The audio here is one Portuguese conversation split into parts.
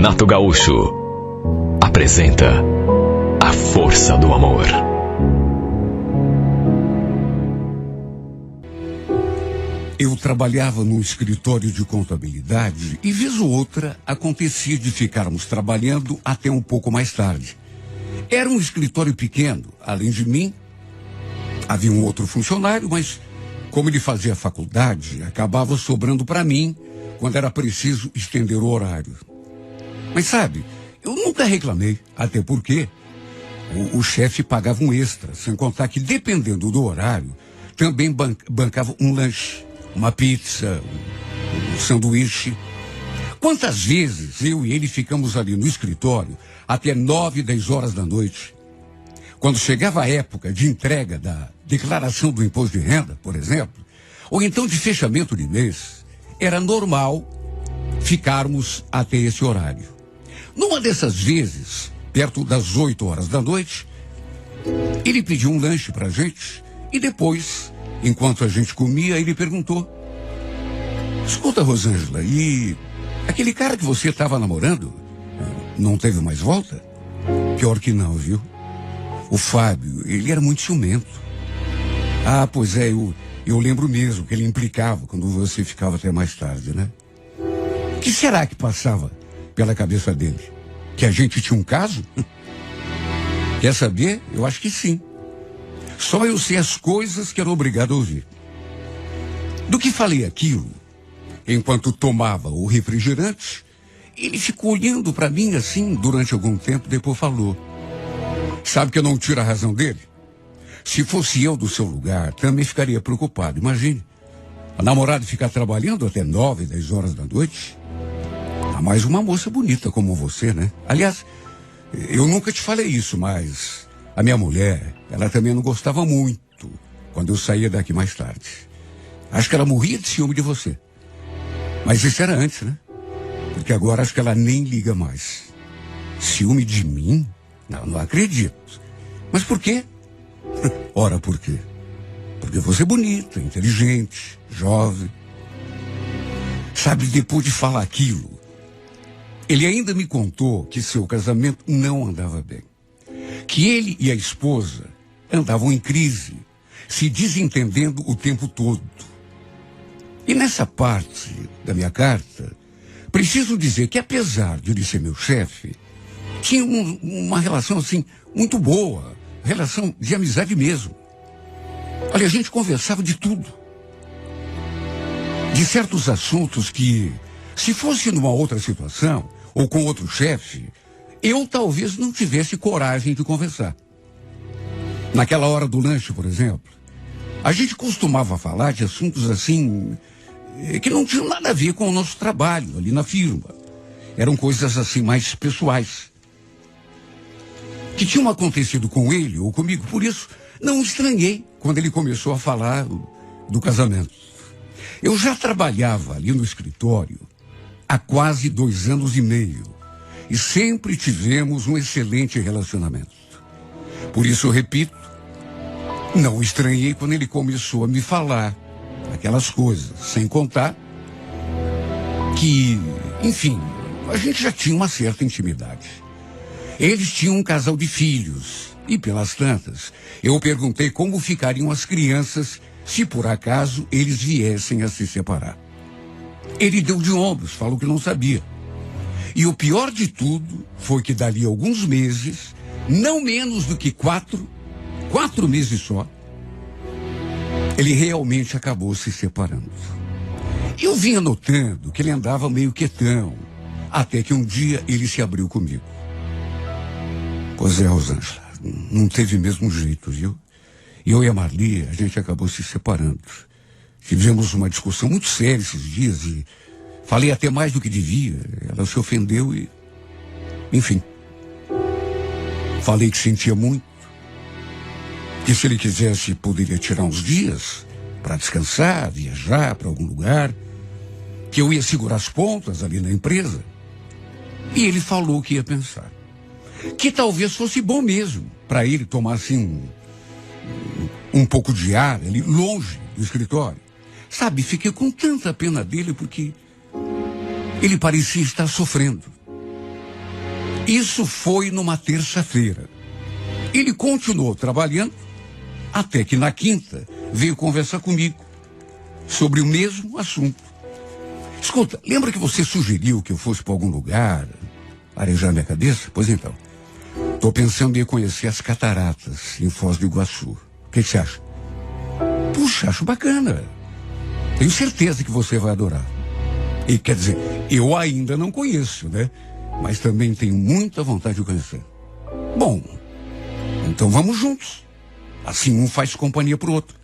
Renato Gaúcho apresenta A Força do Amor. Eu trabalhava num escritório de contabilidade e, vez ou outra, acontecia de ficarmos trabalhando até um pouco mais tarde. Era um escritório pequeno. Além de mim, havia um outro funcionário, mas como ele fazia faculdade, acabava sobrando para mim quando era preciso estender o horário. Mas sabe, eu nunca reclamei, até porque o chefe pagava um extra, sem contar que, dependendo do horário, também bancava um lanche, uma pizza, um sanduíche. Quantas vezes eu e ele ficamos ali no escritório até 9, 10 horas da noite? Quando chegava a época de entrega da declaração do imposto de renda, por exemplo, ou então de fechamento de mês, era normal ficarmos até esse horário. Numa dessas vezes, perto das 8 horas da noite, ele pediu um lanche pra gente e depois, enquanto a gente comia, ele perguntou: escuta, Rosângela, e aquele cara que você estava namorando não teve mais volta? Pior que não, viu? O Fábio, ele era muito ciumento. Ah, pois é, eu lembro mesmo que ele implicava quando você ficava até mais tarde, né? O que será que passava pela cabeça dele? Que a gente tinha um caso? Quer saber? Eu acho que sim. Só eu sei as coisas que era obrigado a ouvir. Do que falei aquilo, enquanto tomava o refrigerante, ele ficou olhando para mim assim durante algum tempo, depois falou: sabe que eu não tiro a razão dele? Se fosse eu do seu lugar, também ficaria preocupado. Imagine, a namorada ficar trabalhando até 9, 10 horas da noite. A mais uma moça bonita como você, né? Aliás, eu nunca te falei isso, mas a minha mulher, ela também não gostava muito quando eu saía daqui mais tarde. Acho que ela morria de ciúme de você. Mas isso era antes, né? Porque agora acho que ela nem liga mais. Ciúme de mim? Não acredito. Mas por quê? Ora, por quê? Porque você é bonita, inteligente, jovem. Sabe, depois de falar aquilo, ele ainda me contou que seu casamento não andava bem. Que ele e a esposa andavam em crise, se desentendendo o tempo todo. E nessa parte da minha carta, preciso dizer que, apesar de ele ser meu chefe, tinha uma relação assim muito boa, relação de amizade mesmo. Olha, a gente conversava de tudo. De certos assuntos que, se fosse numa outra situação, ou com outro chefe, eu talvez não tivesse coragem de conversar. Naquela hora do lanche, por exemplo, a gente costumava falar de assuntos assim, que não tinham nada a ver com o nosso trabalho ali na firma. Eram coisas assim mais pessoais, que tinham acontecido com ele ou comigo. Por isso, não estranhei quando ele começou a falar do casamento. Eu já trabalhava ali no escritório há quase 2 anos e meio e sempre tivemos um excelente relacionamento. Por isso, eu repito, não estranhei quando ele começou a me falar aquelas coisas, sem contar que, enfim, a gente já tinha uma certa intimidade. Eles tinham um casal de filhos e, pelas tantas, eu perguntei como ficariam as crianças se por acaso eles viessem a se separar. Ele deu de ombros, falou que não sabia. E o pior de tudo foi que dali a alguns meses, não menos do que 4 meses só, ele realmente acabou se separando. Eu vinha notando que ele andava meio quietão, até que um dia ele se abriu comigo. Pois é, Rosângela, não teve mesmo jeito, viu? Eu e a Marli, a gente acabou se separando. Tivemos uma discussão muito séria esses dias e falei até mais do que devia. Ela se ofendeu e... enfim. Falei que sentia muito. Que se ele quisesse, poderia tirar uns dias para descansar, viajar para algum lugar. Que eu ia segurar as pontas ali na empresa. E ele falou que ia pensar. Que talvez fosse bom mesmo para ele tomar assim um pouco de ar ali longe do escritório. Sabe, fiquei com tanta pena dele porque ele parecia estar sofrendo. Isso foi numa terça-feira. Ele continuou trabalhando até que na quinta veio conversar comigo sobre o mesmo assunto. Escuta, lembra que você sugeriu que eu fosse para algum lugar arejar minha cabeça? Pois então, estou pensando em conhecer as cataratas em Foz do Iguaçu. O que você acha? Puxa, acho bacana. Tenho certeza que você vai adorar. E quer dizer, eu ainda não conheço, né? Mas também tenho muita vontade de conhecer. Bom, então vamos juntos. Assim um faz companhia pro outro.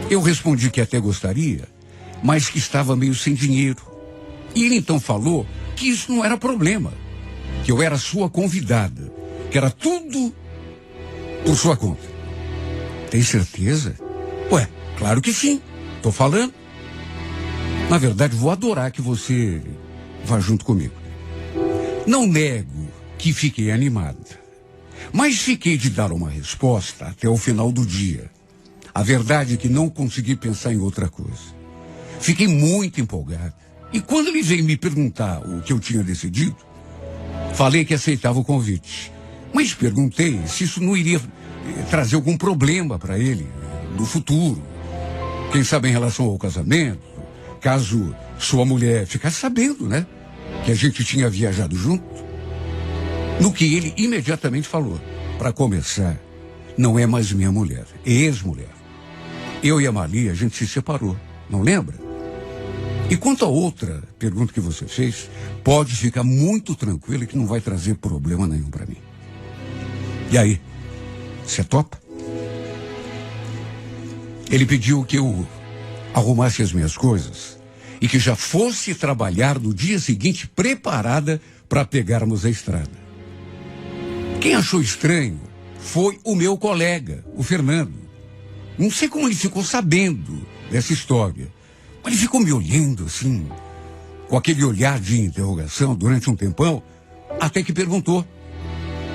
Eu respondi que até gostaria, mas que estava meio sem dinheiro. E ele então falou que isso não era problema, que eu era sua convidada, que era tudo por sua conta. Tem certeza? Ué, claro que sim, tô falando. Na verdade, vou adorar que você vá junto comigo. Não nego que fiquei animada, mas fiquei de dar uma resposta até o final do dia. A verdade é que não consegui pensar em outra coisa. Fiquei muito empolgado. E quando ele veio me perguntar o que eu tinha decidido, falei que aceitava o convite. Mas perguntei se isso não iria trazer algum problema para ele no futuro. Quem sabe em relação ao casamento, caso sua mulher ficasse sabendo, né? Que a gente tinha viajado junto. No que ele imediatamente falou: para começar, não é mais minha mulher, é ex-mulher. Eu e a Maria, a gente se separou, não lembra? E quanto a outra pergunta que você fez, pode ficar muito tranquilo que não vai trazer problema nenhum para mim. E aí, você topa? Ele pediu que eu arrumasse as minhas coisas e que já fosse trabalhar no dia seguinte preparada para pegarmos a estrada. Quem achou estranho foi o meu colega, o Fernando. Não sei como ele ficou sabendo dessa história, mas ele ficou me olhando assim, com aquele olhar de interrogação durante um tempão, até que perguntou: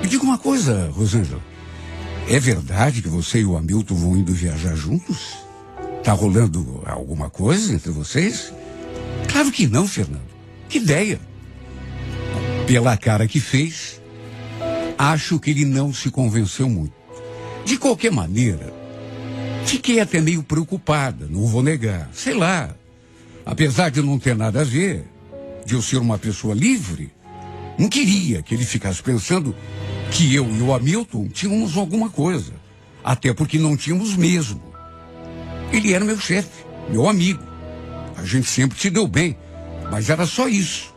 me diga uma coisa, Rosângela, é verdade que você e o Hamilton vão indo viajar juntos? Tá rolando alguma coisa entre vocês? Claro que não, Fernando. Que ideia. Pela cara que fez, acho que ele não se convenceu muito. De qualquer maneira, fiquei até meio preocupada, não vou negar. Sei lá, apesar de não ter nada a ver, de eu ser uma pessoa livre, não queria que ele ficasse pensando que eu e o Hamilton tínhamos alguma coisa. Até porque não tínhamos mesmo. Ele era meu chefe, meu amigo. A gente sempre se deu bem, mas era só isso.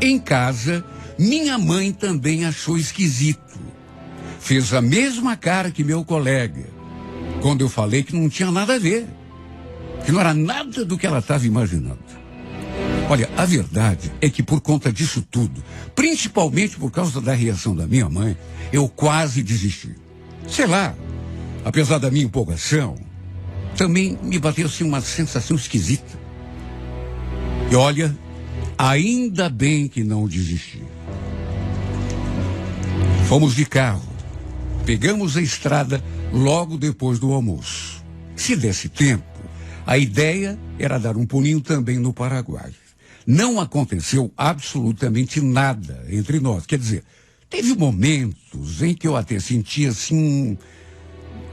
Em casa, minha mãe também achou esquisito. Fez a mesma cara que meu colega, quando eu falei que não tinha nada a ver, que não era nada do que ela estava imaginando. Olha, a verdade é que por conta disso tudo, principalmente por causa da reação da minha mãe, eu quase desisti. Sei lá, apesar da minha empolgação, também me bateu assim uma sensação esquisita. E olha, ainda bem que não desisti. Fomos de carro, pegamos a estrada logo depois do almoço. Se desse tempo, a ideia era dar um pulinho também no Paraguai. Não aconteceu absolutamente nada entre nós. Quer dizer, teve momentos em que eu até sentia assim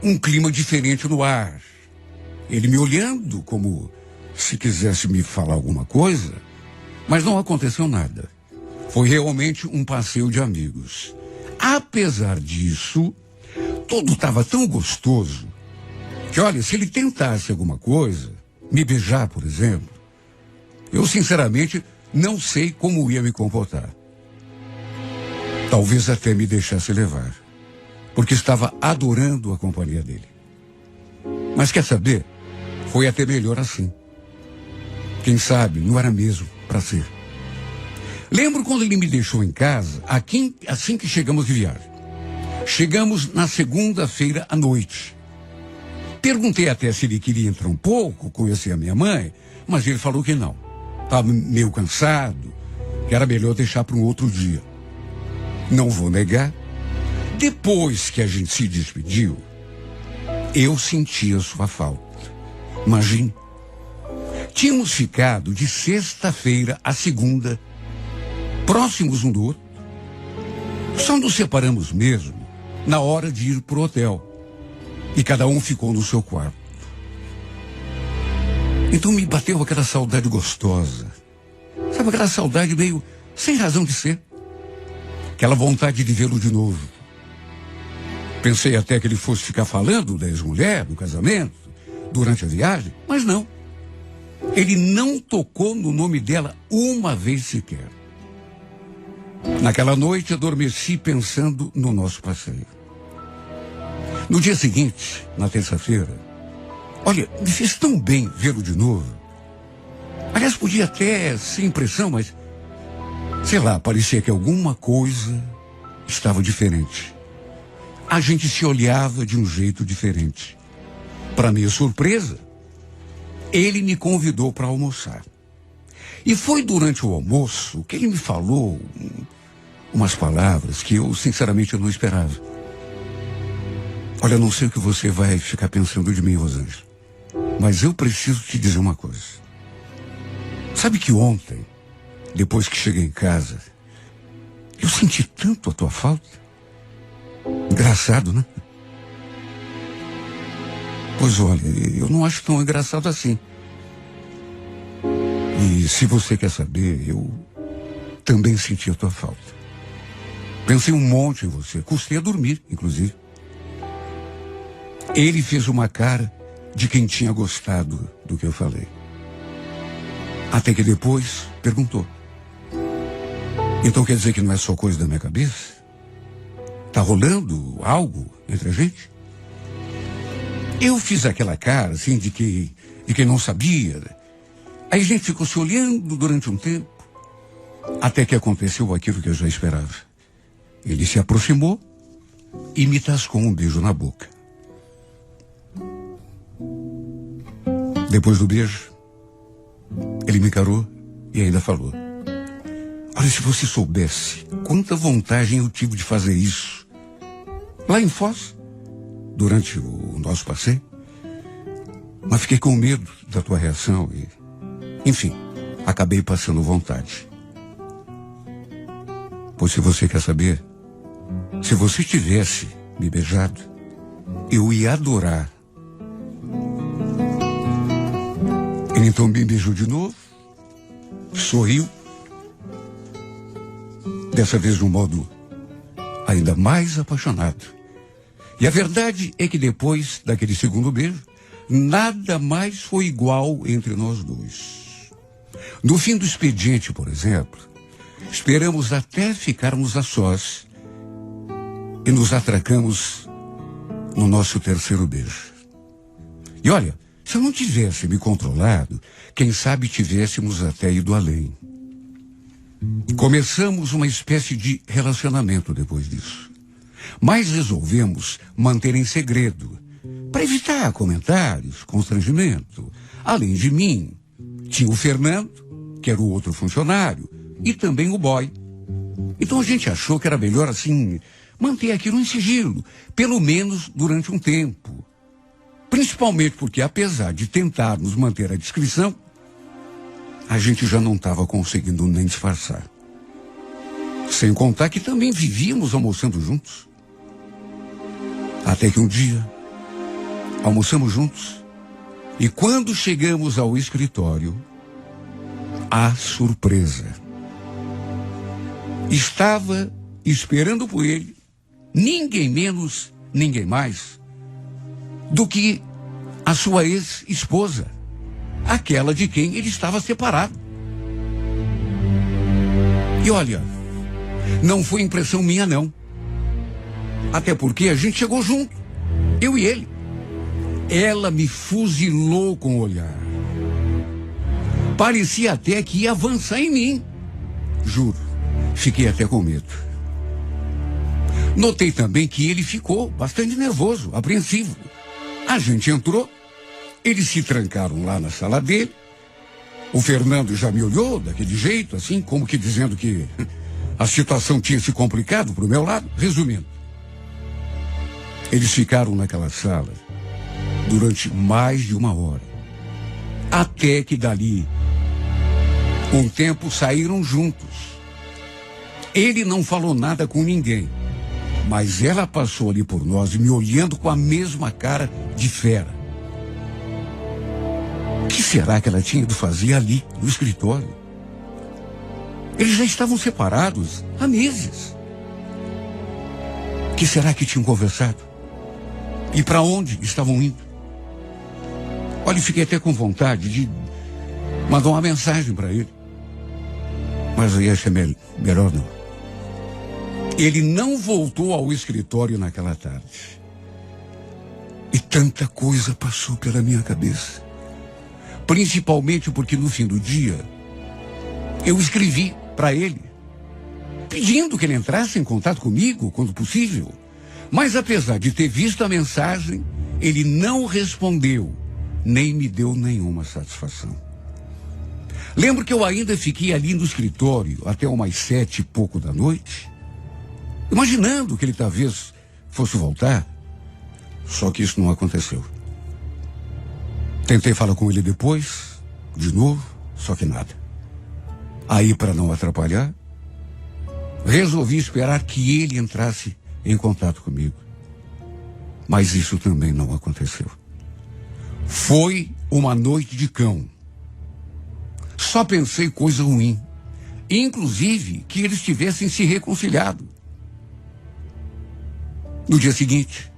um clima diferente no ar. Ele me olhando como se quisesse me falar alguma coisa, mas não aconteceu nada. Foi realmente um passeio de amigos. Apesar disso, tudo estava tão gostoso que, olha, se ele tentasse alguma coisa, me beijar, por exemplo, eu sinceramente não sei como ia me comportar. Talvez até me deixasse levar, porque estava adorando a companhia dele. Mas quer saber? Foi até melhor assim. Quem sabe não era mesmo para ser. Lembro quando ele me deixou em casa, assim que chegamos de viagem. Chegamos na segunda-feira à noite. Perguntei até se ele queria entrar um pouco, conhecer a minha mãe, mas ele falou que não. Estava meio cansado, que era melhor deixar para um outro dia. Não vou negar, depois que a gente se despediu, eu senti a sua falta. Imagine, tínhamos ficado de sexta-feira a segunda, próximos um do outro, Só nos separamos mesmo na hora de ir pro hotel. E cada um ficou no seu quarto. Então me bateu aquela saudade gostosa. Sabe, aquela saudade meio sem razão de ser. Aquela vontade de vê-lo de novo. Pensei até que ele fosse ficar falando da ex-mulher, do casamento, durante a viagem, mas não. Ele não tocou no nome dela uma vez sequer. Naquela noite adormeci pensando no nosso passeio. No dia seguinte, na terça-feira, olha, me fez tão bem vê-lo de novo. Aliás, podia até ser impressão, mas, sei lá, parecia que alguma coisa estava diferente. A gente se olhava de um jeito diferente. Para minha surpresa, ele me convidou para almoçar. E foi durante o almoço que ele me falou umas palavras que eu, sinceramente, não esperava. Olha, não sei o que você vai ficar pensando de mim, Rosângela, mas eu preciso te dizer uma coisa. Sabe que ontem, depois que cheguei em casa, eu senti tanto a tua falta? Engraçado, né? Pois olha, eu não acho tão engraçado assim. E se você quer saber, eu também senti a tua falta. Pensei um monte em você, custei a dormir, inclusive. Ele fez uma cara de quem tinha gostado do que eu falei. Até que depois perguntou. Então quer dizer que não é só coisa da minha cabeça? Tá rolando algo entre a gente? Eu fiz aquela cara, assim, de quem não sabia. Aí a gente ficou se olhando durante um tempo, até que aconteceu aquilo que eu já esperava. Ele se aproximou e me tascou um beijo na boca. Depois do beijo, ele me encarou e ainda falou. Olha, se você soubesse quanta vontade eu tive de fazer isso. Lá em Foz, durante o nosso passeio. Mas fiquei com medo da tua reação e, enfim, acabei passando vontade. Pois se você quer saber, se você tivesse me beijado, eu ia adorar. Ele então me beijou de novo, sorriu, dessa vez de um modo ainda mais apaixonado. E a verdade é que depois daquele segundo beijo, nada mais foi igual entre nós dois. No fim do expediente, por exemplo, esperamos até ficarmos a sós e nos atracamos no nosso terceiro beijo. E olha, se eu não tivesse me controlado, quem sabe tivéssemos até ido além. Começamos uma espécie de relacionamento depois disso. Mas resolvemos manter em segredo, para evitar comentários, constrangimento. Além de mim, tinha o Fernando, que era o outro funcionário, e também o boy. Então a gente achou que era melhor, assim, manter aquilo em sigilo, pelo menos durante um tempo. Principalmente porque, apesar de tentarmos manter a discrição, a gente já não estava conseguindo nem disfarçar. Sem contar que também vivíamos almoçando juntos. Até que um dia, almoçamos juntos, e quando chegamos ao escritório, a surpresa. Estava esperando por ele, ninguém menos, ninguém mais, do que a sua ex-esposa, aquela de quem ele estava separado. E olha, não foi impressão minha, não. Até porque a gente chegou junto, eu e ele. Ela me fuzilou com o olhar. Parecia até que ia avançar em mim. Juro, fiquei até com medo. Notei também que ele ficou bastante nervoso, apreensivo. A gente entrou, eles se trancaram lá na sala dele. O Fernando já me olhou daquele jeito, assim, como que dizendo que a situação tinha se complicado pro meu lado. Resumindo, eles ficaram naquela sala durante mais de 1 hora. Até que dali um tempo saíram juntos. Ele não falou nada com ninguém, mas ela passou ali por nós, me olhando com a mesma cara de fera. O que será que ela tinha ido fazer ali, no escritório? Eles já estavam separados há meses. O que será que tinham conversado? E para onde estavam indo? Olha, fiquei até com vontade de mandar uma mensagem para ele. Mas eu achei melhor não. Ele não voltou ao escritório naquela tarde. E tanta coisa passou pela minha cabeça. Principalmente porque no fim do dia, eu escrevi para ele, pedindo que ele entrasse em contato comigo quando possível. Mas apesar de ter visto a mensagem, ele não respondeu, nem me deu nenhuma satisfação. Lembro que eu ainda fiquei ali no escritório até umas 7 e pouco da noite, imaginando que ele talvez fosse voltar, só que isso não aconteceu. Tentei falar com ele depois, de novo, só que nada. Aí, para não atrapalhar, resolvi esperar que ele entrasse em contato comigo. Mas isso também não aconteceu. Foi uma noite de cão. Só pensei coisa ruim. Inclusive que eles tivessem se reconciliado. No dia seguinte,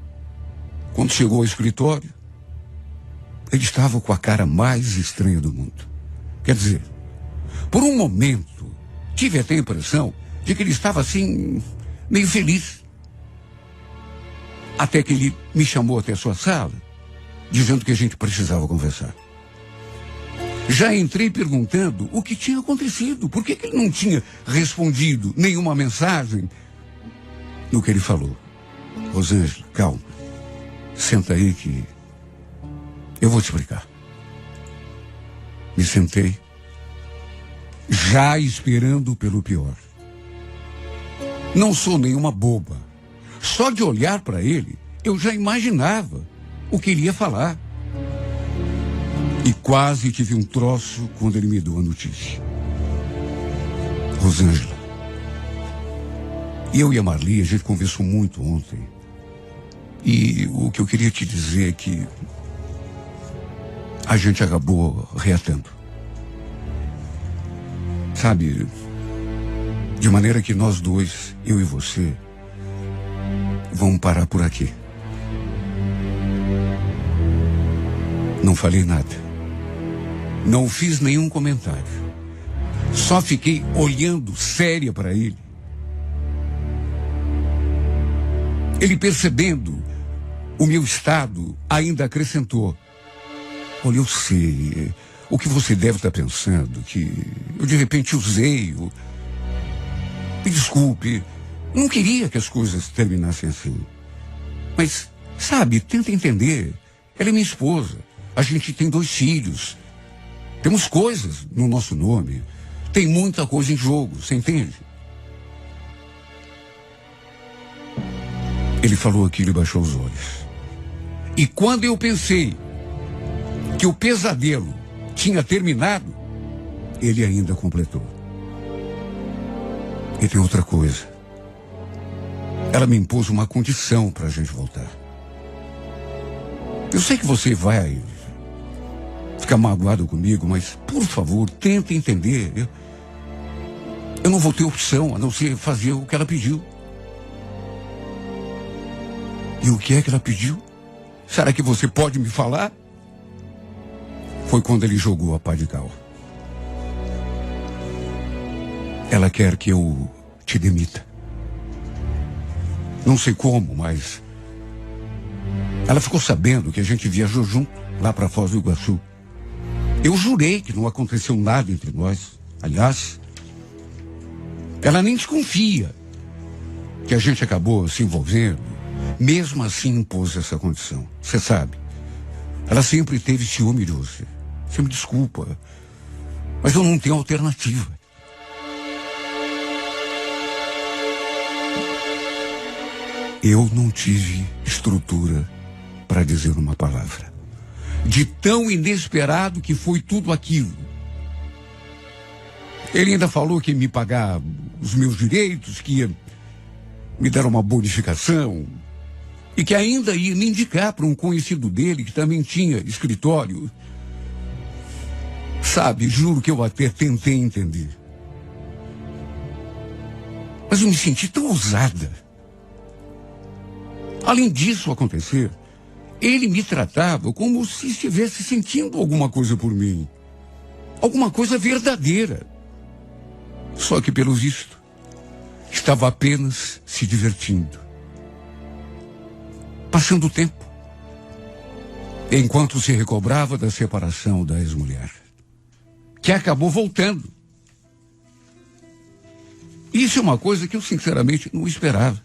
quando chegou ao escritório, ele estava com a cara mais estranha do mundo. Quer dizer, por um momento, tive até a impressão de que ele estava assim, meio feliz. Até que ele me chamou até a sua sala, dizendo que a gente precisava conversar. Já entrei perguntando o que tinha acontecido, por que ele não tinha respondido nenhuma mensagem. No que ele falou: Rosângela, calma, senta aí que eu vou te explicar. Me sentei, já esperando pelo pior. Não sou nenhuma boba. Só de olhar para ele, eu já imaginava o que ele ia falar. E quase tive um troço quando ele me deu a notícia. Rosângela, eu e a Marli, a gente conversou muito ontem. E o que eu queria te dizer é que a gente acabou reatando. Sabe, de maneira que nós dois, eu e você, vamos parar por aqui. Não falei nada. Não fiz nenhum comentário. Só fiquei olhando séria para ele. Ele, percebendo o meu estado, ainda acrescentou: olha, eu sei o que você deve estar pensando, que eu de repente usei. Me desculpe, não queria que as coisas terminassem assim. Mas, sabe, tenta entender. Ela é minha esposa. A gente tem 2 filhos. Temos coisas no nosso nome. Tem muita coisa em jogo, você entende? Ele falou aquilo e baixou os olhos. E quando eu pensei que o pesadelo tinha terminado, ele ainda completou: e tem outra coisa. Ela me impôs uma condição para a gente voltar. Eu sei que você vai ficar magoado comigo, mas, por favor, tenta entender. Eu não vou ter opção a não ser fazer o que ela pediu. E o que é que ela pediu? Será que você pode me falar? Foi quando ele jogou a pá de cal. Ela quer que eu te demita. Não sei como, mas ela ficou sabendo que a gente viajou junto lá para Foz do Iguaçu. Eu jurei que não aconteceu nada entre nós. Aliás, ela nem desconfia que a gente acabou se envolvendo. Mesmo assim impôs essa condição. Você sabe, ela sempre teve ciúme de você. Você me desculpa, mas eu não tenho alternativa. Eu não tive estrutura para dizer uma palavra. De tão inesperado que foi tudo aquilo. Ele ainda falou que ia me pagar os meus direitos, que ia me dar uma bonificação e que ainda ia me indicar para um conhecido dele que também tinha escritório. Sabe, juro que eu até tentei entender. Mas eu me senti tão ousada. Além disso acontecer, ele me tratava como se estivesse sentindo alguma coisa por mim. Alguma coisa verdadeira. Só que, pelo visto, estava apenas se divertindo. Passando o tempo. Enquanto se recobrava da separação da ex-mulher. Que acabou voltando. Isso é uma coisa que eu sinceramente não esperava.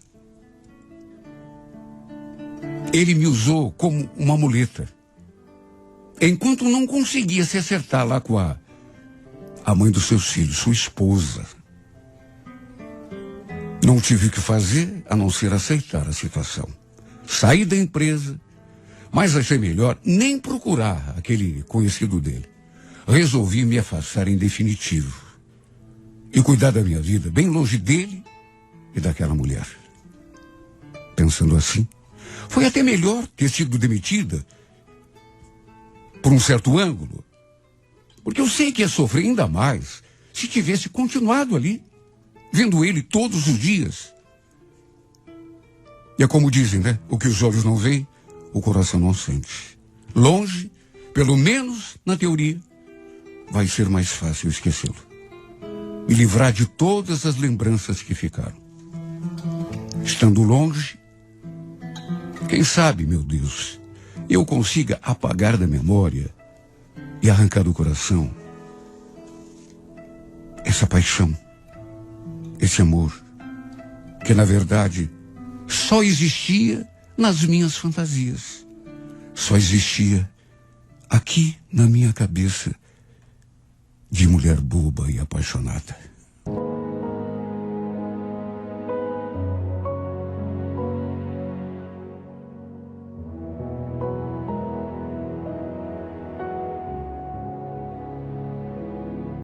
Ele me usou como uma muleta. Enquanto não conseguia se acertar lá com a mãe dos seus filhos, sua esposa. Não tive o que fazer a não ser aceitar a situação. Saí da empresa, mas achei melhor nem procurar aquele conhecido dele. Resolvi me afastar em definitivo e cuidar da minha vida bem longe dele e daquela mulher. Pensando assim, foi até melhor ter sido demitida por um certo ângulo, porque eu sei que ia sofrer ainda mais se tivesse continuado ali, vendo ele todos os dias. E é como dizem, né? O que os olhos não veem, o coração não sente. Longe, pelo menos na teoria, vai ser mais fácil esquecê-lo. E livrar de todas as lembranças que ficaram. Estando longe, quem sabe, meu Deus, eu consiga apagar da memória e arrancar do coração essa paixão, esse amor, que na verdade só existia nas minhas fantasias. Só existia aqui na minha cabeça de mulher boba e apaixonada.